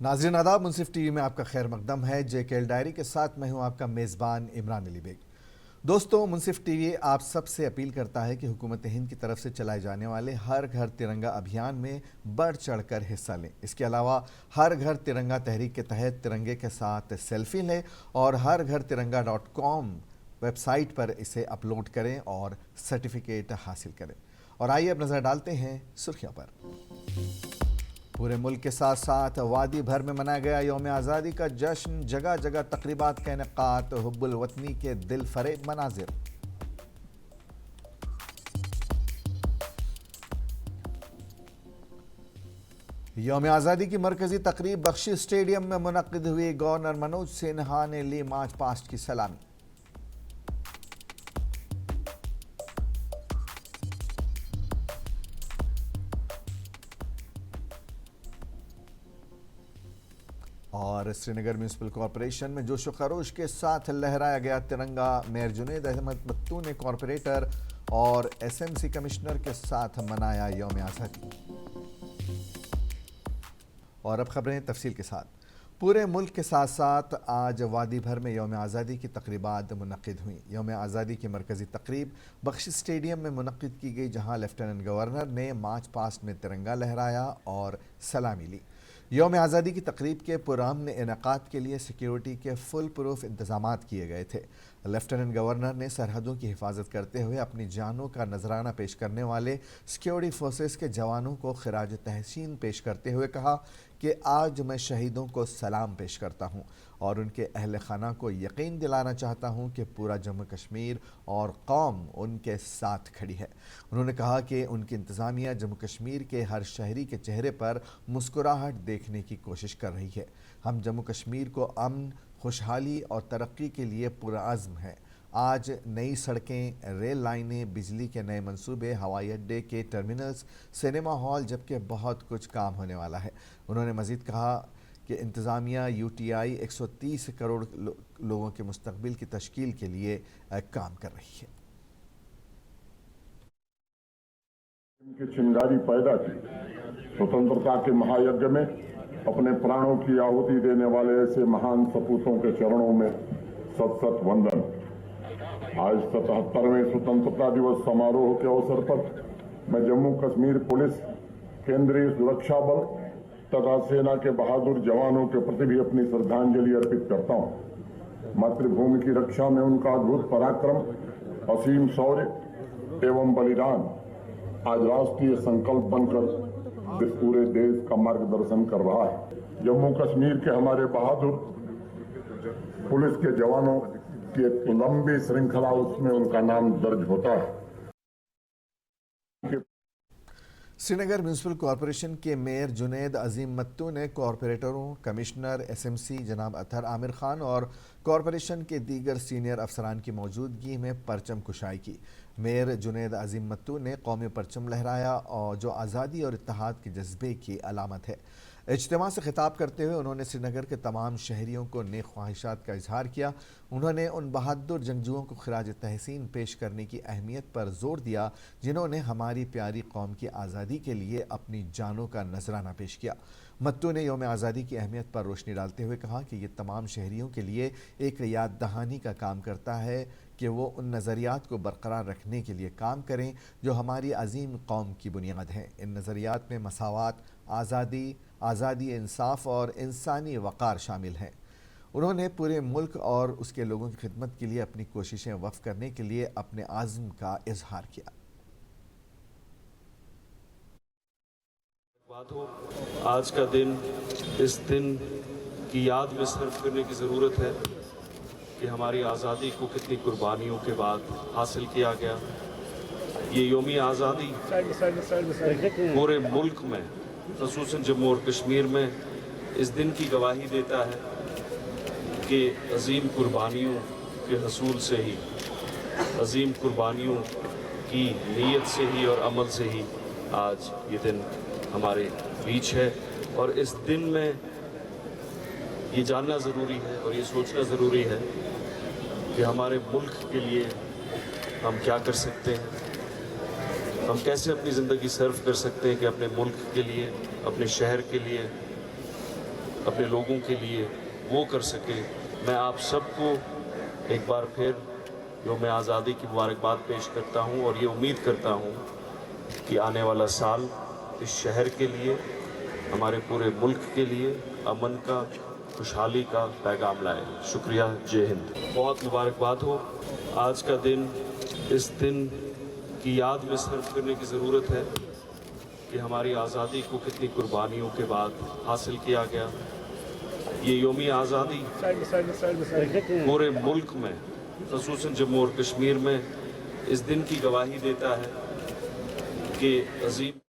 ناظرین آداب، منصف T V میں آپ کا خیر مقدم ہے۔ جے کے ایل ڈائری کے ساتھ میں ہوں آپ کا میزبان عمران علی بیگ۔ دوستو، منصف ٹی وی آپ سب سے اپیل کرتا ہے کہ حکومت ہند کی طرف سے چلائے جانے والے ہر گھر ترنگا ابھیان میں بڑھ چڑھ کر حصہ لیں۔ اس کے علاوہ ہر گھر ترنگا تحریک کے تحت ترنگے کے ساتھ سیلفی لیں اور ہر گھر ترنگا.com ویب سائٹ پر اسے اپلوڈ کریں اور سرٹیفکیٹ حاصل کریں۔ اور آئیے اب نظر ڈالتے ہیں سرخیوں پر۔ پورے ملک کے ساتھ ساتھ وادی بھر میں منایا گیا یوم آزادی کا جشن، جگہ جگہ تقریبات کا انعقاد، حب الوطنی کے دل فریب مناظر۔ یوم آزادی کی مرکزی تقریب بخشی اسٹیڈیم میں منعقد ہوئی، گورنر منوج سنہا نے لی مارچ پاسٹ کی سلامی۔ اور سری نگر میونسپل کارپوریشن میں جوش و خروش کے ساتھ لہرایا گیا ترنگا۔ میئر جنید احمد متو نے کارپوریٹر اور ایس ایم سی کمشنر کے ساتھ منایا یوم آزادی۔ اور اب خبریں تفصیل کے ساتھ۔ پورے ملک کے ساتھ ساتھ آج وادی بھر میں یوم آزادی کی تقریبات منعقد ہوئیں۔ یوم آزادی کی مرکزی تقریب بخشی اسٹیڈیم میں منعقد کی گئی، جہاں لیفٹیننٹ گورنر نے مارچ پاسٹ میں ترنگا لہرایا اور سلامی لی۔ یوم آزادی کی تقریب کے پرامن انعقاد کے لیے سیکیورٹی کے فل پروف انتظامات کیے گئے تھے۔ لیفٹیننٹ گورنر نے سرحدوں کی حفاظت کرتے ہوئے اپنی جانوں کا نذرانہ پیش کرنے والے سیکیورٹی فورسز کے جوانوں کو خراج تحسین پیش کرتے ہوئے کہا کہ آج میں شہیدوں کو سلام پیش کرتا ہوں اور ان کے اہل خانہ کو یقین دلانا چاہتا ہوں کہ پورا جموں کشمیر اور قوم ان کے ساتھ کھڑی ہے۔ انہوں نے کہا کہ ان کی انتظامیہ جموں کشمیر کے ہر شہری کے چہرے پر مسکراہٹ دیکھنے کی کوشش کر رہی ہے۔ ہم جموں کشمیر کو امن، خوشحالی اور ترقی کے لیے پرعزم ہیں۔ آج نئی سڑکیں، ریل لائنیں، بجلی کے نئے منصوبے، ہوائی اڈے کے ٹرمینلز، سینما ہال، جبکہ بہت کچھ کام ہونے والا ہے۔ انہوں نے مزید کہا کہ انتظامیہ یو ٹی آئی 130 کروڑ لوگوں کے مستقبل کی تشکیل کے لیے کام کر رہی ہے۔ ان کی چنگاری پیدا کی، سوتنترتا کے مہایج میں اپنے پرانوں کی آہوتی دینے والے ایسے مہان سپوتوں کے چرنوں میں ست ست وندن۔ آج 77ویں سوتنترتا دیوس سماروہ کے اوسر پر میں جموں کشمیر پولیس، کیندری سرکشا بل تथा سینا کے بہادر جوانوں کے پرتی بھی اپنی شردھانجلی ارپت کرتا ہوں۔ ماتر بھومی کی رکشا میں ان کا ادبھت پراکرم، اسیم شوریہ ایوم بلیدان آج راشٹریہ سنکلپ بن کر پورے دیش کا مارگ درشن کر رہا ہے۔ جموں کشمیر کے ہمارے بہادر پولیس کے جوانوں کی ایک لمبی شرنکھلا، اس میں ان کا نام درج ہوتا ہے۔ سری نگر میونسپل کارپوریشن کے میئر جنید عظیم متو نے کارپوریٹروں، کمشنر، ایس ایم سی جناب اطہر عامر خان اور کارپوریشن کے دیگر سینئر افسران کی موجودگی میں پرچم کشائی کی۔ میئر جنید عظیم متو نے قومی پرچم لہرایا اور جو آزادی اور اتحاد کے جذبے کی علامت ہے۔ اجتماع سے خطاب کرتے ہوئے انہوں نے سری نگر کے تمام شہریوں کو نیک خواہشات کا اظہار کیا۔ انہوں نے ان بہادر جنگجوؤں کو خراج تحسین پیش کرنے کی اہمیت پر زور دیا جنہوں نے ہماری پیاری قوم کی آزادی کے لیے اپنی جانوں کا نذرانہ پیش کیا۔ متو نے یوم آزادی کی اہمیت پر روشنی ڈالتے ہوئے کہا کہ یہ تمام شہریوں کے لیے ایک یاد دہانی کا کام کرتا ہے کہ وہ ان نظریات کو برقرار رکھنے کے لیے کام کریں جو ہماری عظیم قوم کی بنیاد ہیں۔ ان نظریات میں مساوات، آزادی، انصاف اور انسانی وقار شامل ہیں۔ انہوں نے پورے ملک اور اس کے لوگوں کی خدمت کے لیے اپنی کوششیں وقف کرنے کے لیے اپنے عزم کا اظہار کیا۔ آج کا دن، اس دن کی یاد میں صرف کرنے کی ضرورت ہے کہ ہماری آزادی کو کتنی قربانیوں کے بعد حاصل کیا گیا۔ یہ یوم آزادی پورے ملک میں، خصوصاً جموں اور کشمیر میں اس دن کی گواہی دیتا ہے کہ عظیم قربانیوں کے حصول سے ہی، عظیم قربانیوں کی نیت سے ہی اور عمل سے ہی آج یہ دن ہمارے بیچ ہے۔ اور اس دن میں یہ جاننا ضروری ہے اور یہ سوچنا ضروری ہے کہ ہمارے ملک کے لیے ہم کیا کر سکتے ہیں، ہم کیسے اپنی زندگی صرف کر سکتے ہیں کہ اپنے ملک کے لیے، اپنے شہر کے لیے अपने लोगों के लिए वो कर सके। मैं आप सबको एक बार फिर यौम आज़ादी की मुबारकबाद पेश करता हूँ और ये उम्मीद करता हूँ कि आने वाला साल इस शहर के लिए, हमारे पूरे मुल्क के लिए अमन का, खुशहाली का पैगाम लाए। शुक्रिया, जय हिंद। बहुत मुबारकबाद हो। आज का दिन, इस दिन की याद में सिर्फ करने की ज़रूरत है कि हमारी आज़ादी को कितनी कुर्बानियों के बाद हासिल किया गया। ये यौम आज़ादी पूरे मुल्क में, ख़ुसूसन जम्मू और कश्मीर में, इस दिन की गवाही देता है कि अजीम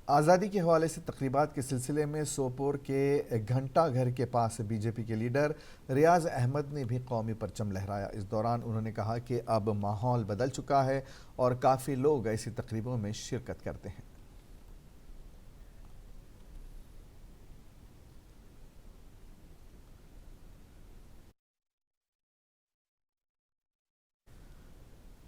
आज़ादी के हवाले से तकरीबात के सिलसिले में सोपोर के घंटा घर के पास बीजेपी के लीडर रियाज अहमद ने भी कौमी परचम लहराया। इस दौरान उन्होंने कहा कि अब माहौल बदल चुका है और काफ़ी लोग ऐसी तकरीबों में शिरकत करते हैं।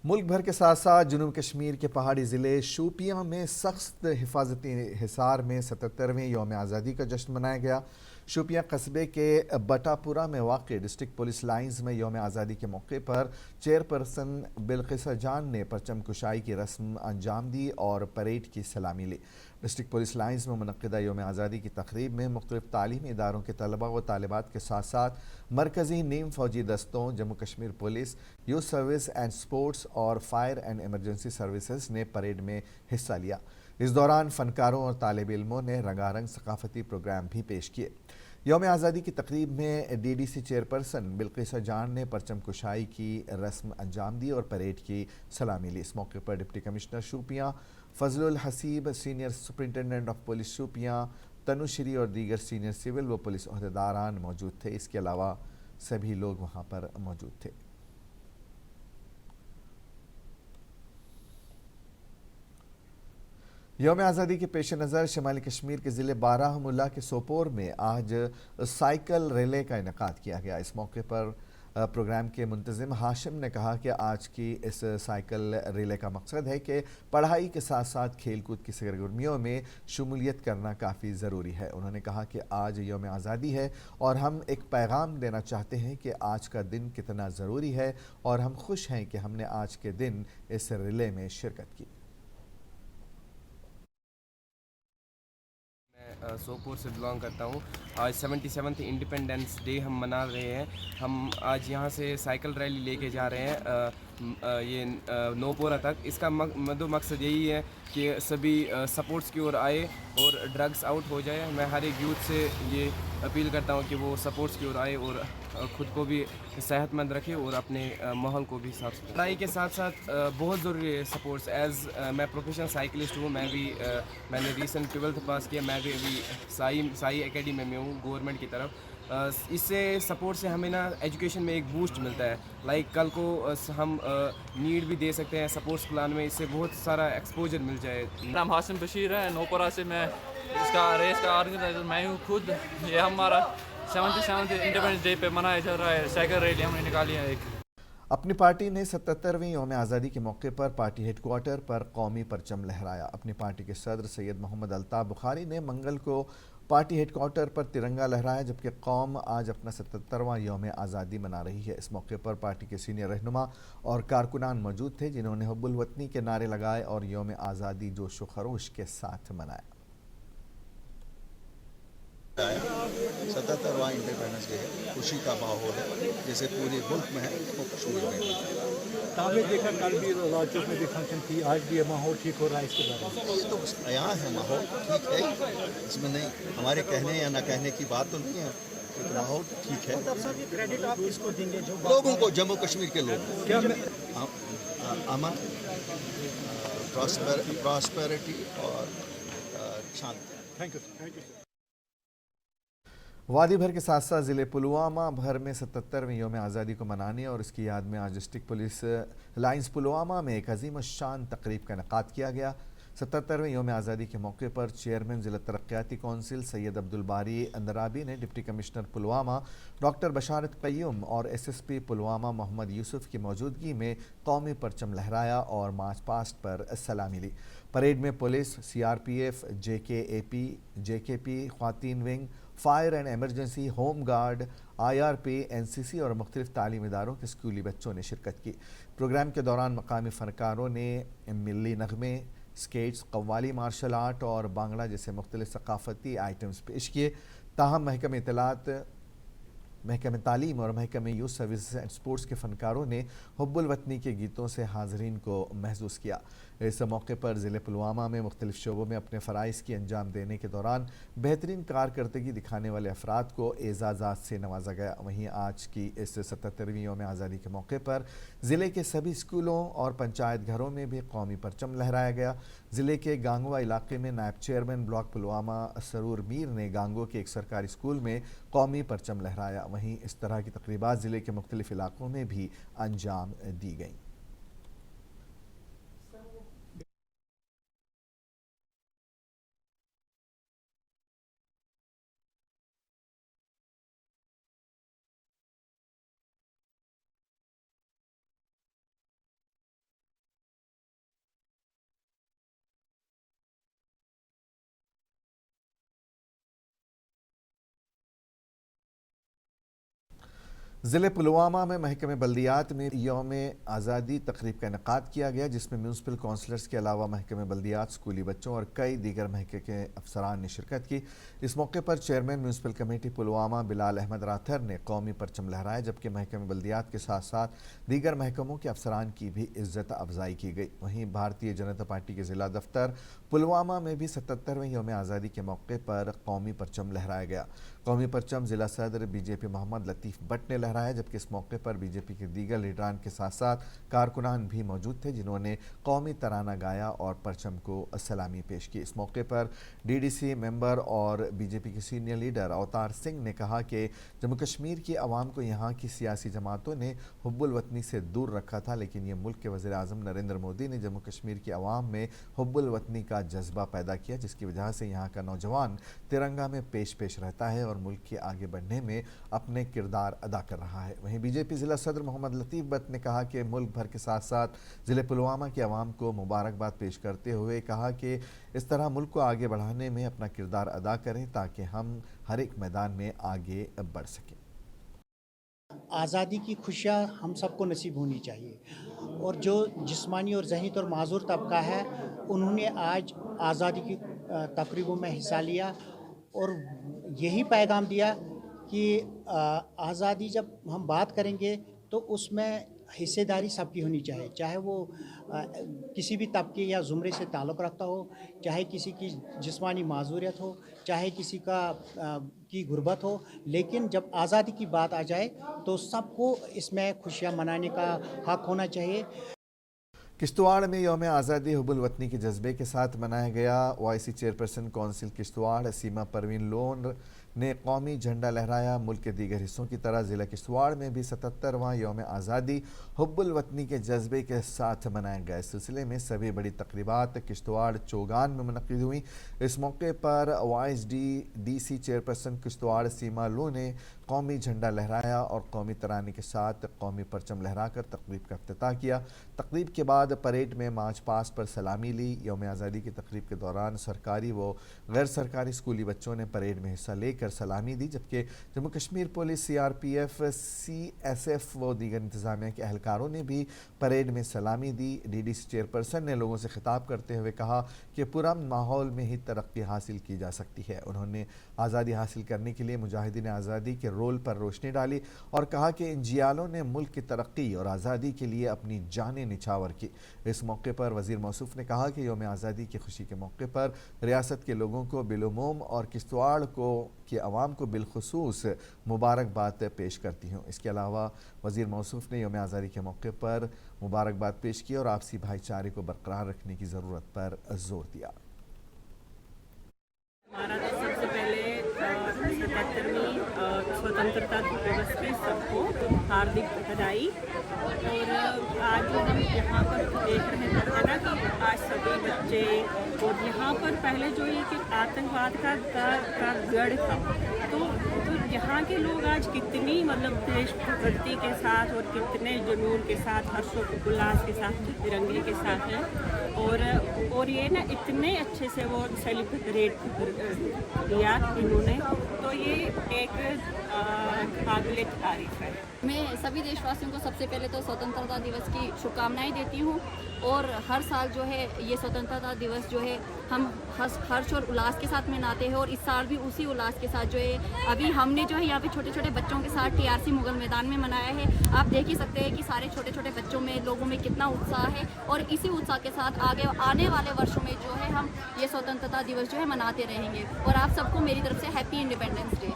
मुल्क भर के साथ साथ जनूब कश्मीर के पहाड़ी ज़िले शोपियां में सख्त हिफाजती हिसार में 77वें यौम आज़ादी का जश्न मनाया गया। शोपियां कस्बे के बटापुरा में वाक़ डिस्ट्रिक्ट पुलिस लाइंस में यौम आज़ादी के मौके पर चेयरपर्सन बिल्किसा जान ने परचम कुशाई की रस्म अंजाम दी और परेड की सलामी ली। डिस्ट्रिक्ट पुलिस लाइंस में मुनक़्क़िदा यौम आज़ादी की तक़रीब में मुख्तलिफ़ तालीमी इदारों के तलबा व तालिबात के साथ साथ मरकज़ी नीम फ़ौजी दस्तों, Jammu Kashmir police, youth service and sports और फायर एंड एमरजेंसी सर्विसेज ने परेड में हिस्सा लिया। इस दौरान फ़नकारों और तालिब इल्मों ने रंगारंग सकाफ़ती प्रोग्राम भी पेश किए। यौम आज़ादी की तक़रीब में DDC चेयरपर्सन बिल्किसा जान ने परचम कुशाई की रस्म अंजाम दी और परेड की सलामी ली। इस मौके पर deputy commissioner Shopian Fazlul Haseeb, senior superintendent of police Shopian Tanushree और दीगर सीनियर सिविल व पुलिस ओहदेदारान मौजूद थे। इसके अलावा सभी लोग वहाँ पर मौजूद थे। यौम आज़ादी के पेश नज़र शमाली कश्मीर के ज़िले बारामुल्ला के सोपोर में आज साइकिल रैली का इनेकाद किया गया। इस मौके पर प्रोग्राम के मुंतज़िम हाशिम ने कहा कि आज की इस साइकिल रैली का मकसद है कि पढ़ाई के साथ साथ खेल कूद की सरगर्मियों में शमूलियत करना काफ़ी ज़रूरी है। उन्होंने कहा कि आज यौम आज़ादी है और हम एक पैगाम देना चाहते हैं कि आज का दिन कितना ज़रूरी है और हम खुश हैं कि हमने आज के दिन इस रैली में शिरकत की। सोपोर से बिलोंग करता हूँ। आज 77th इंडिपेंडेंस डे हम मना रहे हैं। हम आज यहाँ से साइकिल रैली लेके जा रहे हैं ये नोपोरा तक। इसका मकसद यही है कि सभी सपोर्ट्स की ओर आए और ड्रग्स आउट हो जाए। मैं हर एक यूथ से ये अपील करता हूँ कि वो सपोर्ट्स की ओर आए और ख़ुद को भी सेहतमंद रखे और अपने माहौल को भी साफ सुथरा। पढ़ाई के साथ साथ बहुत ज़रूरी है सपोर्ट्स। एज़ मैं प्रोफेशनल साइकिलिस्ट हूँ। मैंने रिसेंट 12th पास किया। मैं भी अभी साई एकेडमी में हूँ गवर्नमेंट की तरफ। इससे सपोर्ट से हमें ना एजुकेशन में एक बूस्ट मिलता है। लाइक कल को हम नीट भी दे सकते हैं सपोर्ट्स प्लान में। इससे बहुत सारा एक्सपोजर मिल जाए। नाम हासिम बशीर है, नोपोरा से। मैं इसका रेस का ऑर्गेनाइजर मैं हूँ खुद। ये हमारा 77th इंडिपेंडेंस डे पे मनाया जा रहा है। साइकिल रैली हमने निकाली है एक। अपनी पार्टी ने 77वें यौम आज़ादी के मौके पर पार्टी हेडक्वार्टर पर कौमी परचम लहराया। अपनी पार्टी के सदर सैयद मोहम्मद अल्ताफ़ बुखारी ने मंगल को पार्टी हेडक्वार्टर पर तिरंगा लहराया, जबकि कौम आज अपना 77वां यौम आज़ादी मना रही है। इस मौके पर पार्टी के सीनियर रहनुमा और कारकुनान मौजूद थे, जिन्होंने हुब्बुल वतनी के नारे लगाए और यौम आज़ादी जोश व खरोश के साथ मनाया। 77वां इंडिपेंडेंस डे है, खुशी का माहौल है जैसे पूरे मुल्क में है, वो कश्मीर में भी। आपने देखा कल भी लाल चौक में भी फंक्शन थी, आज भी माहौल ठीक हो रहा है इसके बारे में? ये तो यहाँ है, माहौल ठीक है, इसमें नहीं हमारे कहने या ना कहने की बात तो नहीं है, तो माहौल ठीक है। क्रेडिट आप किसको देंगे? जो लोगों को, जम्मू कश्मीर के लोग, अमन, प्रॉस्पेरिटी और शांति। Thank you. वादी भर के साथ साथ ज़िले पुलवामा भर में 77वें यौम आज़ादी को मनाने और इसकी याद में आज डिस्ट्रिक्ट पुलिस लाइंस पुलवामा में एक अजीम शान तकरीब का इनेकाद किया गया। 77वें यौम आज़ादी के मौके पर चेयरमैन ज़िला तरक्याती कौंसिल सैयद अब्दुल बारी अंदराबी ने डिप्टी कमिश्नर पुलवामा डॉक्टर बशारत क़य्यूम और SSP पुलवामा मोहम्मद यूसुफ की मौजूदगी में कौमी परचम लहराया और मार्च पास्ट पर सलामी ली। परेड में पुलिस, CRPF, JKP, ख़्वातीन wing, fire and emergency, home guard, IRP, NCC और मुख्तलिफ तालीमी इदारों के स्कूली बच्चों ने शिरकत की। प्रोग्राम के दौरान मकामी फ़नकारों ने मिली नगमे, स्केट्स, कव्वाली, मार्शल आर्ट और बांगड़ा जैसे मुख्तलिफ सकाफ़ती आइटम्स पेश किए। ताहम महकमे इत्तलात, महकमे तालीम और महकमे यूथ सर्विसेज एंड स्पोर्ट्स के फ़नकारों ने हुब्बुल वतनी के गीतों से हाज़रीन को महसूस किया। इस मौके पर ज़िले पुलवामा में मुख्तलिफ शोबों में अपने फ़राइज़ की अंजाम देने के दौरान बेहतरीन कारकर्दगी दिखाने वाले अफराद को एज़ाज़ात से नवाजा गया। वहीं आज की इस 77वीं यौम आज़ादी के मौके पर ज़िले के सभी स्कूलों और पंचायत घरों में भी कौमी परचम लहराया गया। ज़िले के गांगवा इलाके में नायब चेयरमैन ब्लॉक पुलवामा सरूर मीर ने गांगो के एक सरकारी स्कूल में कौमी परचम लहराया। वहीं इस तरह की तकरीबात ज़िले के मुख्तलिफ इलाकों में भी अंजाम दी गईं। ज़िले पुलवामा में महकमे बल्दियात में यौम आज़ादी तकरीब का इनेकाद किया गया, जिसमें म्यूनसिपल काउंसलर्स के अलावा महकमे बल्दियात, स्कूली बच्चों और कई दीगर महकमे के अफसरान ने शिरकत की। इस मौके पर chairman municipal committee Pulwama Bilal Ahmad Rather ने कौमी परचम लहराया, जबकि महकमे बल्दियात के साथ साथ दीगर महकमों के अफसरान की भी इज्जत अफजाई की गई। वहीं भारतीय जनता पार्टी के ज़िला दफ्तर पुलवामा में भी 77वें यौम आज़ादी के मौके पर कौमी परचम लहराया गया। कौमी परचम ज़िला सदर BJP मोहम्मद लतीफ़ भट्ट ने लहराया, जबकि इस मौके पर BJP के दीगर लीडरान के साथ साथ कारकुनान भी मौजूद थे, जिन्होंने कौमी तराना गाया और परचम को सलामी पेश की। इस मौके पर DDC मेंबर और BJP के सीनियर लीडर अवतार सिंह ने कहा कि जम्मू कश्मीर की आवाम को यहाँ की सियासी जमातों ने हुब्बुल वतनी से दूर रखा था, लेकिन ये मुल्क के वज़ीर आज़म नरेंद्र मोदी ने जम्मू कश्मीर की आवाम में हुब्बुल वतनी का जज्बा पैदा किया, जिसकी वजह से यहाँ का नौजवान तिरंगा में पेश रहता है और मुल्क के आगे बढ़ने में अपने किरदार अदा कर रहा है। वहीं BJP ज़िला सदर मोहम्मद लतीफ़ भट्ट ने कहा कि मुल्क भर के साथ साथ ज़िले पुलवामा की आवाम को मुबारकबाद पेश करते हुए कहा कि इस तरह मुल्क को आगे बढ़ाने में अपना किरदार अदा करें ताकि हम हर एक मैदान में आगे बढ़ सकें। आज़ादी की खुशियाँ हम सबको नसीब होनी चाहिए और जो जिस्मानी और ज़हनी और माजूर तबका है उन्होंने आज आज़ादी की तकरीबों में हिस्सा लिया और यही पैगाम दिया कि आज़ादी जब हम बात करेंगे तो उसमें हिस्सेदारी सबकी होनी चाहिए, चाहे वो किसी भी तबके या ज़ुमरे से ताल्लुक़ रखता हो, चाहे किसी की जिस्मानी माजूरियत हो, चाहे किसी की गुर्बत हो, लेकिन जब आज़ादी की बात आ जाए तो सबको इसमें खुशियाँ मनाने का हक़ होना चाहिए। किश्तवाड़ में यौम आज़ादी हुब्बुल वतनी के जज्बे के साथ मनाया गया। OIC चेयरपर्सन कौंसिल किश्तवाड़ सीमा परवीन लोन ने कौमी झंडा लहराया। मुल्क के दीगर हिस्सों की तरह ज़िला किश्तवाड़ में भी 77वां यौम आज़ादी हुब्बुल वतनी के जज्बे के साथ मनाया गया। इस सिलसिले में सभी बड़ी तकरीबात किश्तवाड़ चौगान में मुनक़्क़िद हुई। इस मौके पर OISD-DC चेयरपर्सन किश्तवाड़ सीमा लो ने कौमी झंडा लहराया और कौमी तराने के साथ कौमी परचम लहराकर तकरीब का इफ्तिताह किया। तकरीब के बाद परेड में मार्च पास्ट पर सलामी ली। यौम आज़ादी की तकरीब के दौरान सरकारी व गैर सरकारी स्कूली बच्चों ने परेड में हिस्सा लेकर सलामी दी, जबकि Jammu Kashmir police, CRPF, CSF व दीगर इंतज़ामिया के अहलकारों ने भी परेड में सलामी दी। DDC चेयरपर्सन ने लोगों से खिताब करते हुए कहा कि पुरअमन माहौल में ही तरक्की हासिल की जा सकती है। उन्होंने आज़ादी हासिल करने के लिए मुजाहिदीन आज़ादी के रोल पर रोशनी डाली और कहा कि इन जियालों ने मुल्क की तरक्की और आज़ादी के लिए अपनी जानें निछावर की। इस मौके पर वज़ीर मौसूफ ने कहा कि यौम आज़ादी की खुशी के मौके पर रियासत के लोगों को बिलुमूम और किश्तवाड़ की आवाम को बिलखुसूस मुबारकबाद पेश करती हूँ। इसके अलावा वज़ीर मौसूफ ने यौम आज़ादी के मौके पर मुबारकबाद पेश की और आपसी भाईचारे को बरकरार रखने की ज़रूरत पर जोर दिया। हमारा तो सबसे पहले 75वीं स्वतंत्रता दिवस की सबको हार्दिक बधाई। और आज जो हम यहाँ पर देख रहे हैं ना कि आज सभी बच्चे, और यहाँ पर पहले जो ये कि आतंकवाद का गढ़ था, तो यहाँ के लोग आज कितनी मतलब देशभक्ति के साथ और कितने जुनून के साथ, हर्षोल्लास के साथ तिरंगे के साथ हैं। और ये ना इतने अच्छे से वो सेलिब्रेट किया इन्होंने, तो ये एक काबिल तारीफ है। मैं सभी देशवासियों को सबसे पहले तो स्वतंत्रता दिवस की शुभकामनाएं देती हूँ। और हर साल जो है ये स्वतंत्रता दिवस जो है हम हर्ष और उल्लास के साथ मनाते हैं, और इस साल भी उसी उल्लास के साथ जो है अभी हमने जो है यहाँ पे छोटे छोटे बच्चों के साथ TRC मुगल मैदान में मनाया है। आप देख ही सकते हैं कि सारे छोटे छोटे बच्चों में, लोगों में कितना उत्साह है, और इसी उत्साह के साथ आने वाले वर्षों में जो है हम ये स्वतंत्रता दिवस जो है मनाते रहेंगे। और आप सबको मेरी तरफ से हैप्पी इंडिपेंडेंस डे।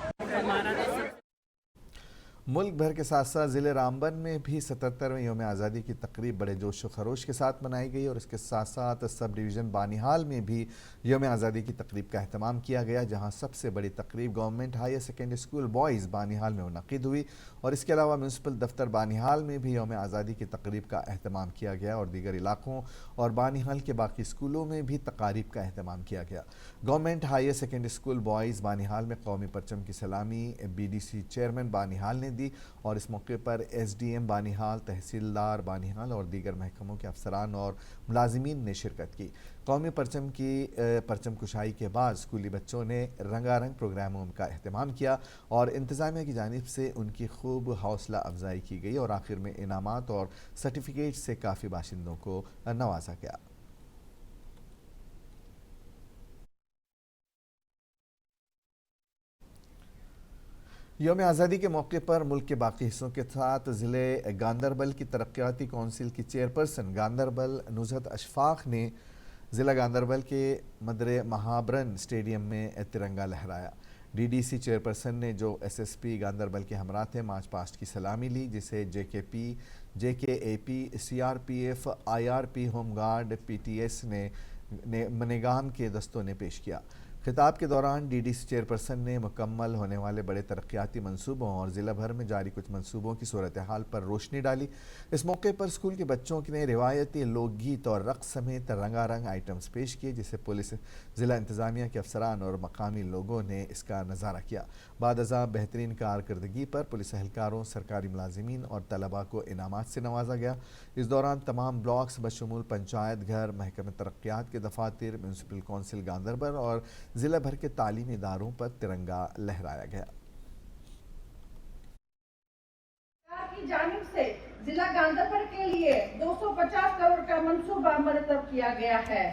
मुल्क भर के साथ साथ ज़िले रामबन में भी 77वें यौम आज़ादी की तकरीब बड़े जोश व खरोश के साथ मनाई गई, और इसके साथ साथ सब डिवीज़न बानिहाल में भी यौम आज़ादी की तकरीब का अहतमाम किया गया, जहां सबसे बड़ी तकरीब government higher secondary school boys Banihal में मुनक़िद हुई। और इसके अलावा म्यूनसिपल दफ्तर बानिहाल में भी यौम आज़ादी की तकरीब का अहतमाम किया गया, और दीगर इलाकों और बानिहाल के बाकी स्कूलों में भी तकारीब का अहतमाम किया गया। Government higher secondary school boys Banihal में कौमी परचम की सलामी BDC चेयरमैन बानिहाल ने दी, और इस मौके पर SDM बानिहाल, तहसीलदार बानिहाल और दीगर महकमों के अफसरान और मुलाजिमीन ने शिरकत की। कौमी परचम की परचम कुशाई के बाद स्कूली बच्चों ने रंगारंग प्रोग्रामों का अहतमाम किया, और इंतज़ामिया की जानिब से उनकी खूब हौसला अफजाई की गई, और आखिर में इनामात और सर्टिफिकेट से काफ़ी बाशिंदों को नवाजा गया। यौम आज़ादी के मौके पर मुल्क के बाकी हिस्सों के साथ ज़िले गांदरबल की तरक्याती कौंसिल की चेयरपर्सन गांदरबल नुज़हत अशफाक ने ज़िला गांदरबल के मदरे महाबरन स्टेडियम में तिरंगा लहराया। DDC चेयरपर्सन ने जो SSP गांदरबल के हमरा थे मार्च पास्ट की सलामी ली, जिसे JKP, JKAP, CRPF, IRP, home guard, PTS ने मनेगाम के दस्तों ने पेश किया। खिताब के दौरान DDC चेयरपर्सन ने मुकम्मल होने वाले बड़े तरक्याती मंसूबों और ज़िला भर में जारी कुछ मंसूबों की सूरत हाल पर रोशनी डाली। इस मौके पर स्कूल के बच्चों ने रिवायती लोकगीत और रक़्स समेत रंगारंग आइटम्स पेश किए, जिसे पुलिस, ज़िला इंतज़ामिया के अफसरान और मकामी लोगों ने इसका नज़ारा किया। बाद अज़ा बेहतरीन कारकर्दगी पर पुलिस एहलकारों, सरकारी मुलाजिमीन और तलबा को इनामात से नवाजा गया। इस दौरान तमाम ब्लॉक्स बशमूल पंचायत घर, महकमे तरक्यात के दफातर, म्यूनसिपल कौंसिल गांदरबल और ज़िला भर के तालीमी इदारों पर तिरंगा लहराया गया। की जानिब से जिला गांदरबल के लिए 250 करोड़ का मंसूबा मरतब किया गया है,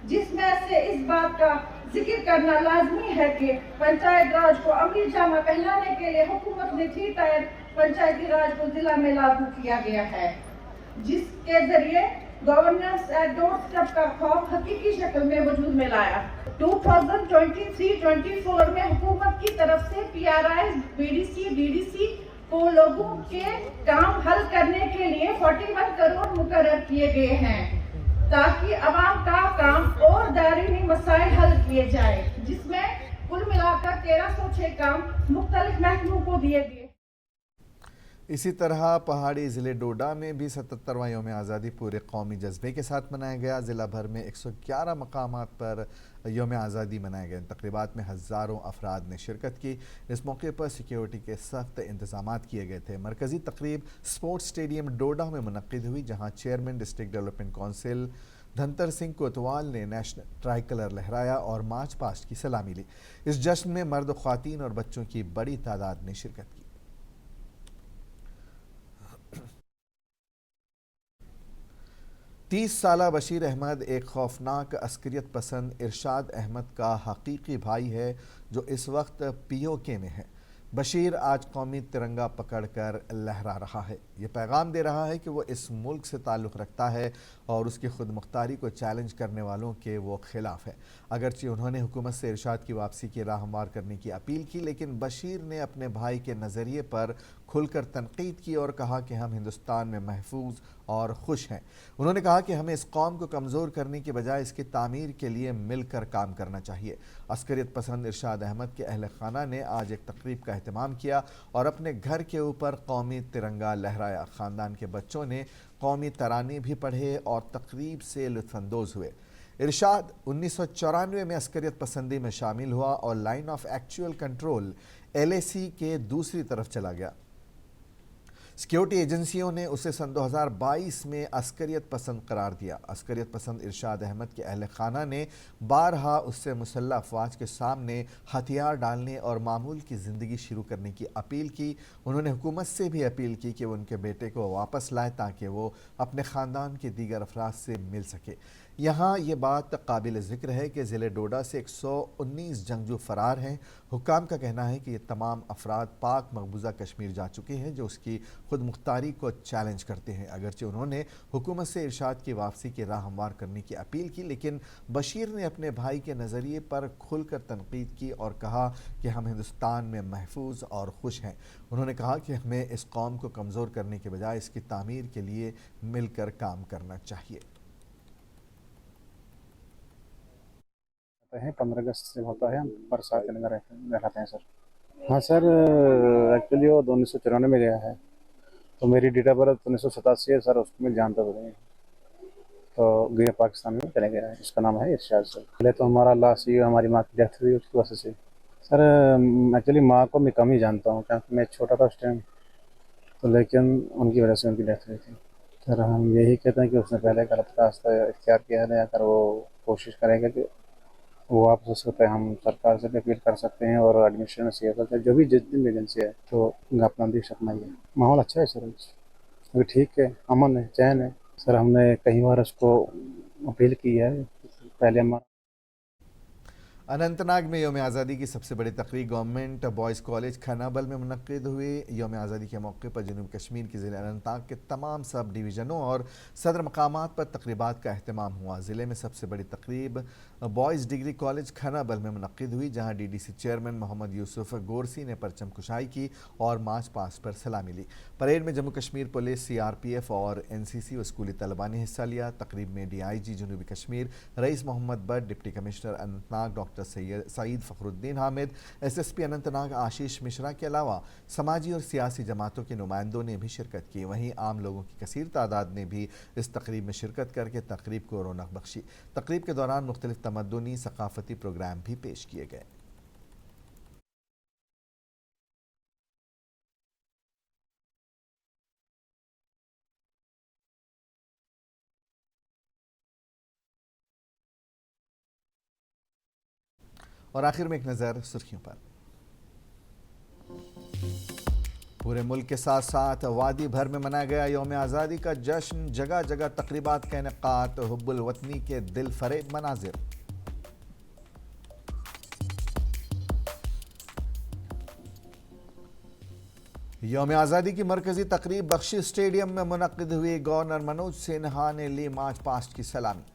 जिसमें से इस बात का जिक्र करना लाजमी है कि पंचायत राज को अमली जामा पहनाने के लिए हुकूमत ने 3 टायर पंचायती राज को जिला में लागू किया गया है, जिसके जरिए गवर्नेंस डोर स्टेप का खौफ हकीकी शक्ल में वजूद में लाया। 2023-24 में हुकूमत की तरफ से PRI, BDC, DDC को लोगों के काम हल करने के लिए 41 करोड़ मुकर्रर किए गए हैं, ताकि अवाम का काम और दायमी मसाइल हल किए जाए, जिसमें कुल मिलाकर 1306 काम मुख्तलिफ महकमों को दिए गए। इसी तरह पहाड़ी ज़िले डोडा में भी 77वां यौम आज़ादी पूरे कौमी जज्बे के साथ मनाया गया। ज़िला भर में 111 मकामात पर यौम आज़ादी मनाए गए। तकरीबात में हज़ारों अफराद ने शिरकत की। इस मौके पर सिक्योरिटी के सख्त इंतजामात किए गए थे। मरकज़ी तकरीब स्पोर्ट्स स्टेडियम डोडा में मुनक़िद हुई, जहाँ chairman district development council Dhantar Singh Kotwal ने नेशनल ट्राई कलर लहराया और मार्च पास्ट की सलामी ली। इस जश्न में मर्द, ख्वातीन और बच्चों की बड़ी तादाद ने शिरकत की। 30 साला बशीर अहमद एक खौफनाक अस्करियत पसंद इरशाद अहमद का हकीकी भाई है, जो इस वक्त POK में है। बशीर आज कौमी तिरंगा पकड़कर लहरा रहा है। ये पैगाम दे रहा है कि वो इस मुल्क से ताल्लुक़ रखता है और उसकी खुद मुख्तारी को चैलेंज करने वालों के वो खिलाफ है। अगरचे उन्होंने हुकूमत से इरशाद की वापसी की राह हमवार करने की अपील की, लेकिन बशीर ने अपने भाई के नज़रिए पर खुलकर तनकीद की और कहा कि हम हिंदुस्तान में महफूज और खुश हैं। उन्होंने कहा कि हमें इस कौम को कमज़ोर करने के बजाय इसकी तामीर के लिए मिलकर काम करना चाहिए। अस्करियत पसंद इरशाद अहमद के अहल खाना ने आज एक तकरीब का एहतमाम किया और अपने घर के ऊपर कौमी तिरंगा लहराया। ख़ानदान के बच्चों ने कौमी तराने भी पढ़े और तकरीब से लुत्फ़अंदोज़ हुए। इरशाद 1994 में अस्करियत पसंदी में शामिल हुआ और line of actual control LAC के दूसरी तरफ चला गया। सिक्योरिटी एजेंसियों ने उसे सन 2022 में अस्करियत पसंद करार दिया। अस्करियत पसंद इरशाद अहमद के अहल खाना ने बारहा उससे मुसल्लह अफवाज के सामने हथियार डालने और मामूल की ज़िंदगी शुरू करने की अपील की। उन्होंने हुकूमत से भी अपील की कि वो उनके बेटे को वापस लाए ताकि वो अपने ख़ानदान के दीगर अफराद से मिल सके। यहाँ ये बात काबिल ज़िक्र है कि ज़िले डोडा से 119 जंगजू फ़रार हैं। हुक्काम का कहना है कि ये तमाम अफराद पाक मकबूजा कश्मीर जा चुके हैं जो उसकी खुद मुख्तारी को चैलेंज करते हैं। अगरचे उन्होंने हुकूमत से इरशाद की वापसी की राह हमवार करने की अपील की, लेकिन बशीर ने अपने भाई के नज़रिए पर खुलकर तनकीद की और कहा कि हम हिंदुस्तान में महफूज और खुश हैं। उन्होंने कहा कि हमें इस कौम को कमज़ोर करने के बजाय इसकी तामीर के लिए मिलकर काम करना चाहिए। 15 अगस्त से होता है, हम बरसात तिरंगा लहराते हैं सर। हाँ सर, एक्चुअली वो 1994 में गया है, तो मेरी डेट ऑफ बर्थ 1987 है सर। उसको मैं जानता तो नहीं, तो गया पाकिस्तान में चले गया है। उसका नाम है इरशाद सर। पहले तो हमारा लास्ट ये हमारी माँ की डेथ हुई उसकी वजह से सर। एक्चुअली माँ को मैं कम ही जानता हूँ क्योंकि मैं छोटा था उस टाइम, तो लेकिन उनकी वजह से उनकी डेथ हुई थी सर। हम यही कहते हैं कि उसने पहले गलत रास्ता इख्तियार किया है, अगर वो कोशिश करेगा कि वो वापस हो सकता है, हम सरकार से भी अपील कर सकते हैं और एडमिनिस्ट्रेशन से सकते हैं, जो भी जितनी भी एजेंसी है, तो अपना देख सकना ही है। माहौल अच्छा है सर, अभी ठीक है, अमन है, चैन है सर। हमने कई बार उसको अपील की है। पहले हमारा अनंतनाग में यौम आज़ादी की सबसे बड़ी तकरीब गवर्नमेंट बॉयज़ कॉलेज खनाबल में मुनक्किद हुई। यौम आज़ादी के मौके पर जनूबी कश्मीर के ज़िले अनंतनाग के तमाम सब डिवीज़नों और सदर मकामात पर तकरीबात का अहतमाम हुआ। ज़िले में सबसे बड़ी तकरीब बॉयज़ डिग्री कॉलेज खनाबल में मुनक्किद हुई, जहाँ DDC चेयरमैन मोहम्मद यूसुफ गोरसी ने परचम कुशाई की और मार्च पास्ट पर सलामी ली। परेड में जम्मू कश्मीर पुलिस, CRPF और NCC व स्कूली तलबा ने हिस्सा लिया। तकरीब में DIG जनूबी Kashmir Rais Mohammad Butt, deputy commissioner Anantnag doctor Syed Fakhruddin Hamid, SSP Anantnag Ashish Mishra के अलावा समाजी और सियासी जमातों के नुमाइंदों ने भी शिरकत की। वहीं आम लोगों की कसीर तादाद ने भी इस तकरीब में शिरकत करके तकरीब को रौनक बख्शी। तकरीब के दौरान मुख्तलिफ तमद्दुनी सकाफती प्रोग्राम भी पेश किए गए। और आखिर में एक नज़र सुर्खियों पर। पूरे मुल्क के साथ साथ वादी भर में मनाया गया यौम आज़ादी का जश्न। जगह जगह तकरीबात का इनेकात, हुब्बुल वतनी के दिल फरेब मनाजिर। यौम आज़ादी की मरकजी तकरीब बख्शी स्टेडियम में मुनक्किद हुई। गवर्नर मनोज सिन्हा ने ली मार्च पास्ट की सलामी।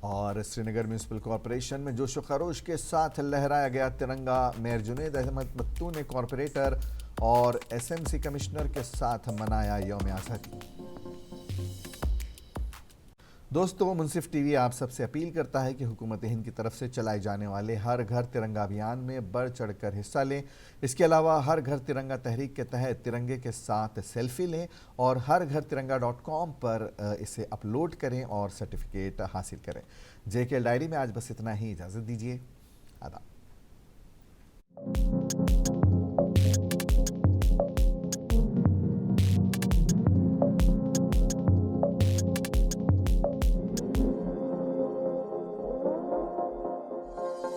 और श्रीनगर म्यूनसिपल कॉरपोरेशन में जोशो खरोश के साथ लहराया गया तिरंगा। मेयर जुनेद अहमद बत्तू ने कॉरपोरेटर और SMC कमिश्नर के साथ मनाया यौम आज़ादी। दोस्तों, मुंसिफ TV आप सबसे अपील करता है कि हुकूमत हिंद की तरफ से चलाए जाने वाले हर घर तिरंगा अभियान में बढ़ चढ़कर हिस्सा लें। इसके अलावा हर घर तिरंगा तहरीक के तहत तिरंगे के साथ सेल्फी लें और हर घर तिरंगा.com पर इसे अपलोड करें और सर्टिफिकेट हासिल करें। JKL डायरी में आज बस इतना ही। इजाज़त दीजिए। आदाब।